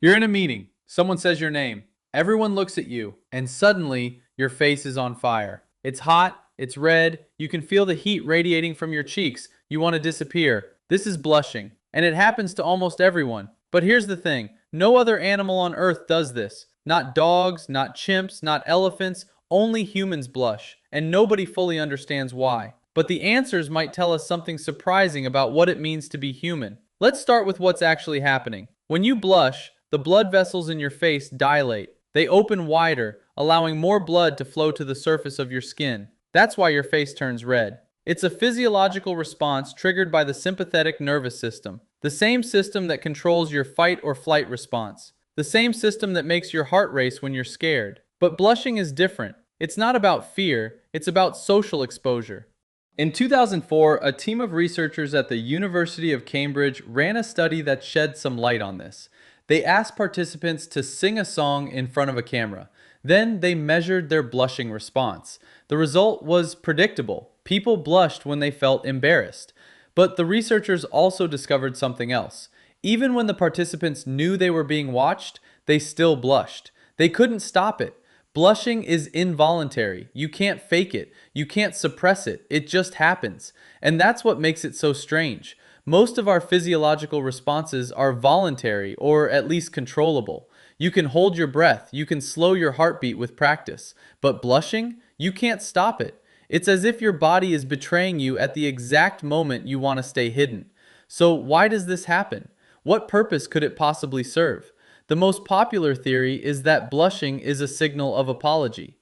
You're in a meeting. Someone says your name. Everyone looks at you, and suddenly your face is on fire. It's hot, it's red, you can feel the heat radiating from your cheeks. You want to disappear. This is blushing, and it happens to almost everyone. But here's the thing, no other animal on earth does this. Not dogs, not chimps, not elephants, only humans blush, and nobody fully understands why. But the answers might tell us something surprising about what it means to be human. Let's start with what's actually happening. When you blush, the blood vessels in your face dilate. They open wider, allowing more blood to flow to the surface of your skin. That's why your face turns red. It's a physiological response triggered by the sympathetic nervous system, the same system that controls your fight or flight response, the same system that makes your heart race when you're scared. But blushing is different. It's not about fear, it's about social exposure. In 2004, a team of researchers at the University of Cambridge ran a study that shed some light on this. They asked participants to sing a song in front of a camera. Then they measured their blushing response. The result was predictable. People blushed when they felt embarrassed. But the researchers also discovered something else. Even when the participants knew they were being watched, they still blushed. They couldn't stop it. Blushing is involuntary. You can't fake it. You can't suppress it. It just happens. And that's what makes it so strange. Most of our physiological responses are voluntary or at least controllable. You can hold your breath. You can slow your heartbeat with practice. But blushing? You can't stop it. It's as if your body is betraying you at the exact moment you want to stay hidden. So why does this happen? What purpose could it possibly serve? The most popular theory is that blushing is a signal of apology.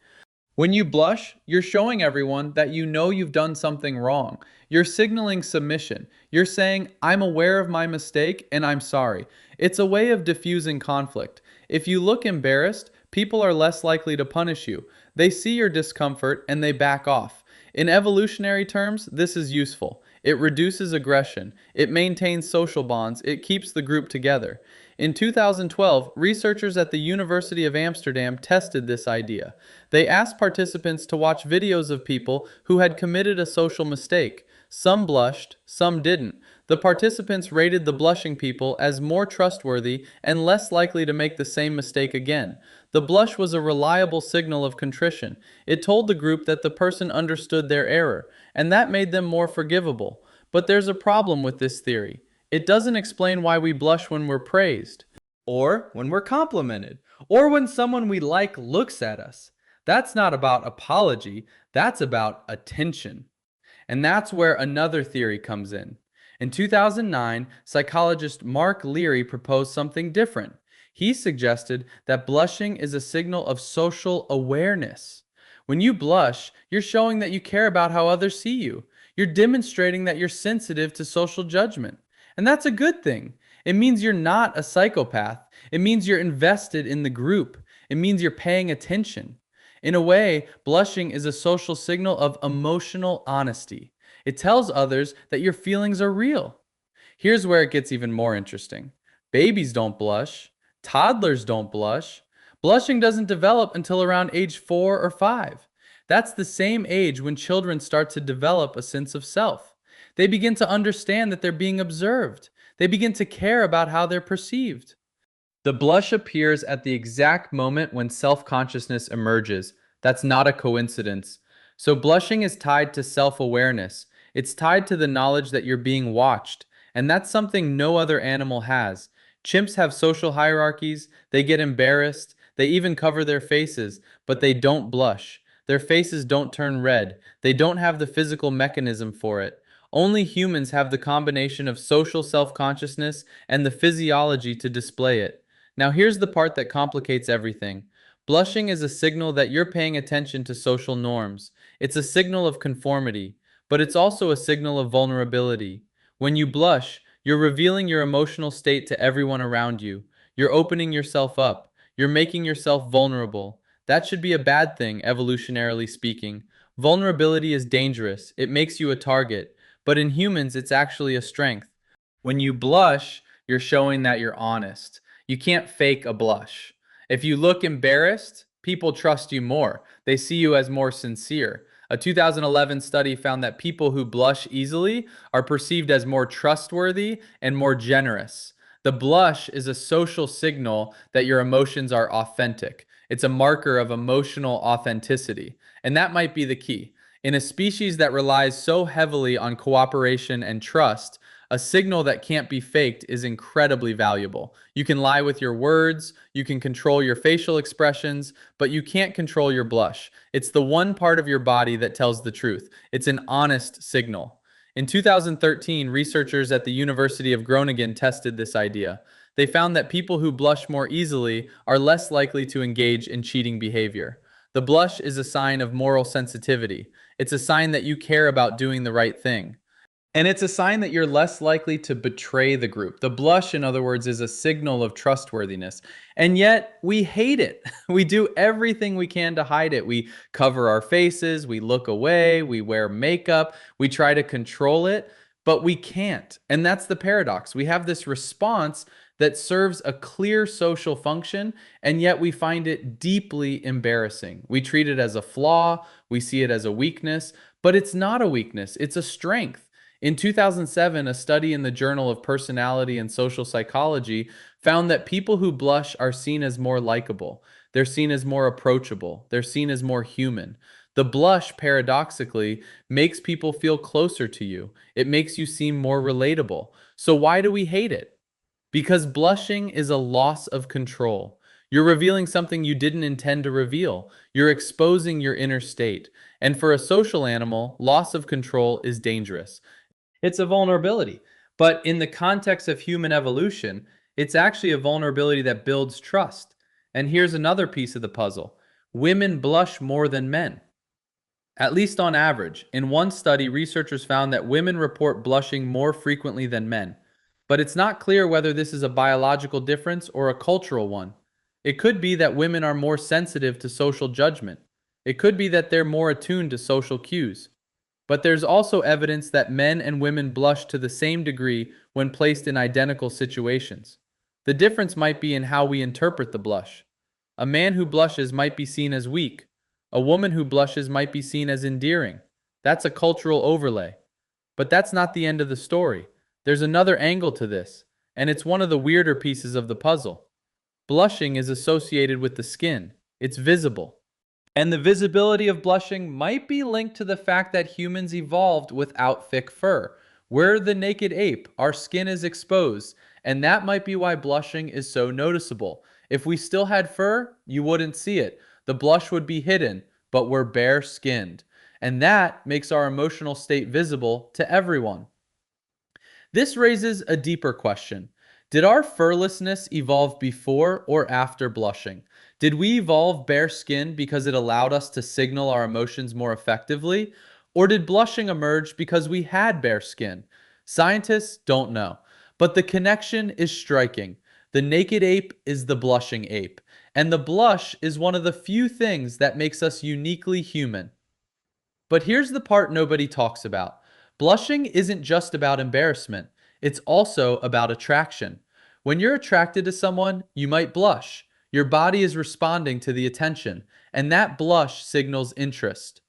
When you blush, you're showing everyone that you know you've done something wrong. You're signaling submission. You're saying, I'm aware of my mistake and I'm sorry. It's a way of diffusing conflict. If you look embarrassed, people are less likely to punish you. They see your discomfort and they back off. In evolutionary terms, this is useful. It reduces aggression. It maintains social bonds. It keeps the group together. In 2012, researchers at the University of Amsterdam tested this idea. They asked participants to watch videos of people who had committed a social mistake. Some blushed, some didn't. The participants rated the blushing people as more trustworthy and less likely to make the same mistake again. The blush was a reliable signal of contrition. It told the group that the person understood their error, and that made them more forgivable. But there's a problem with this theory. It doesn't explain why we blush when we're praised, or when we're complimented, or when someone we like looks at us. That's not about apology, that's about attention. And that's where another theory comes in. In 2009, psychologist Mark Leary proposed something different. He suggested that blushing is a signal of social awareness. When you blush, you're showing that you care about how others see you. You're demonstrating that you're sensitive to social judgment. And that's a good thing. It means you're not a psychopath. It means you're invested in the group. It means you're paying attention. In a way, blushing is a social signal of emotional honesty. It tells others that your feelings are real. Here's where it gets even more interesting. Babies don't blush. Toddlers don't blush. Blushing doesn't develop until around age 4 or 5. That's the same age when children start to develop a sense of self. They begin to understand that they're being observed. They begin to care about how they're perceived. The blush appears at the exact moment when self-consciousness emerges. That's not a coincidence. So blushing is tied to self-awareness. It's tied to the knowledge that you're being watched. And that's something no other animal has. Chimps have social hierarchies, they get embarrassed, they even cover their faces, but they don't blush. Their faces don't turn red. They don't have the physical mechanism for it. Only humans have the combination of social self-consciousness and the physiology to display it. Now here's the part that complicates everything. Blushing is a signal that you're paying attention to social norms. It's a signal of conformity, but it's also a signal of vulnerability. When you blush, you're revealing your emotional state to everyone around you. You're opening yourself up. You're making yourself vulnerable. That should be a bad thing, evolutionarily speaking. Vulnerability is dangerous. It makes you a target. But in humans, it's actually a strength. When you blush, you're showing that you're honest. You can't fake a blush. If you look embarrassed, people trust you more. They see you as more sincere. A 2011 study found that people who blush easily are perceived as more trustworthy and more generous. The blush is a social signal that your emotions are authentic. It's a marker of emotional authenticity. And that might be the key. In a species that relies so heavily on cooperation and trust, a signal that can't be faked is incredibly valuable. You can lie with your words, you can control your facial expressions, but you can't control your blush. It's the one part of your body that tells the truth. It's an honest signal. In 2013, researchers at the University of Groningen tested this idea. They found that people who blush more easily are less likely to engage in cheating behavior. The blush is a sign of moral sensitivity. It's a sign that you care about doing the right thing. And it's a sign that you're less likely to betray the group. The blush, in other words, is a signal of trustworthiness. And yet, we hate it. We do everything we can to hide it. We cover our faces, we look away, we wear makeup, we try to control it, but we can't. And that's the paradox. We have this response that serves a clear social function, and yet we find it deeply embarrassing. We treat it as a flaw, we see it as a weakness, but it's not a weakness, it's a strength. In 2007, a study in the Journal of Personality and Social Psychology found that people who blush are seen as more likable. They're seen as more approachable. They're seen as more human. The blush, paradoxically, makes people feel closer to you. It makes you seem more relatable. So why do we hate it? Because blushing is a loss of control. You're revealing something you didn't intend to reveal. You're exposing your inner state. And for a social animal, loss of control is dangerous. It's a vulnerability. But in the context of human evolution, it's actually a vulnerability that builds trust. And here's another piece of the puzzle: women blush more than men, at least on average. In one study, researchers found that women report blushing more frequently than men. But it's not clear whether this is a biological difference or a cultural one. It could be that women are more sensitive to social judgment. It could be that they're more attuned to social cues. But there's also evidence that men and women blush to the same degree when placed in identical situations. The difference might be in how we interpret the blush. A man who blushes might be seen as weak. A woman who blushes might be seen as endearing. That's a cultural overlay. But that's not the end of the story. There's another angle to this, and it's one of the weirder pieces of the puzzle. Blushing is associated with the skin. It's visible. And the visibility of blushing might be linked to the fact that humans evolved without thick fur. We're the naked ape, our skin is exposed, and that might be why blushing is so noticeable. If we still had fur, you wouldn't see it. The blush would be hidden, but we're bare skinned. And that makes our emotional state visible to everyone. This raises a deeper question. Did our furlessness evolve before or after blushing? Did we evolve bare skin because it allowed us to signal our emotions more effectively? Or did blushing emerge because we had bare skin? Scientists don't know. But the connection is striking. The naked ape is the blushing ape. And the blush is one of the few things that makes us uniquely human. But here's the part nobody talks about. Blushing isn't just about embarrassment, it's also about attraction. When you're attracted to someone, you might blush. Your body is responding to the attention, and that blush signals interest.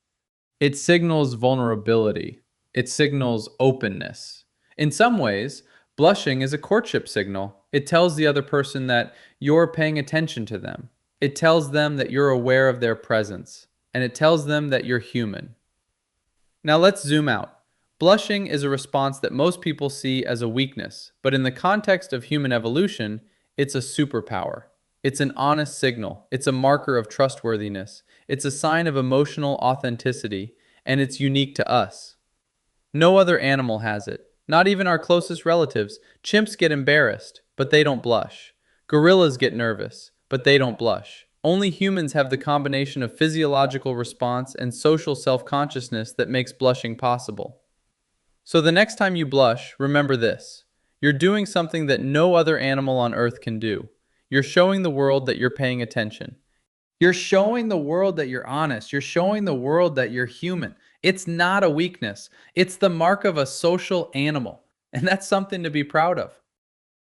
It signals vulnerability. It signals openness. In some ways, blushing is a courtship signal. It tells the other person that you're paying attention to them. It tells them that you're aware of their presence. And it tells them that you're human. Now let's zoom out. Blushing is a response that most people see as a weakness, but in the context of human evolution, it's a superpower. It's an honest signal. It's a marker of trustworthiness. It's a sign of emotional authenticity, and it's unique to us. No other animal has it. Not even our closest relatives. Chimps get embarrassed, but they don't blush. Gorillas get nervous, but they don't blush. Only humans have the combination of physiological response and social self-consciousness that makes blushing possible. So the next time you blush, remember this. You're doing something that no other animal on Earth can do. You're showing the world that you're paying attention. You're showing the world that you're honest. You're showing the world that you're human. It's not a weakness. It's the mark of a social animal. And that's something to be proud of.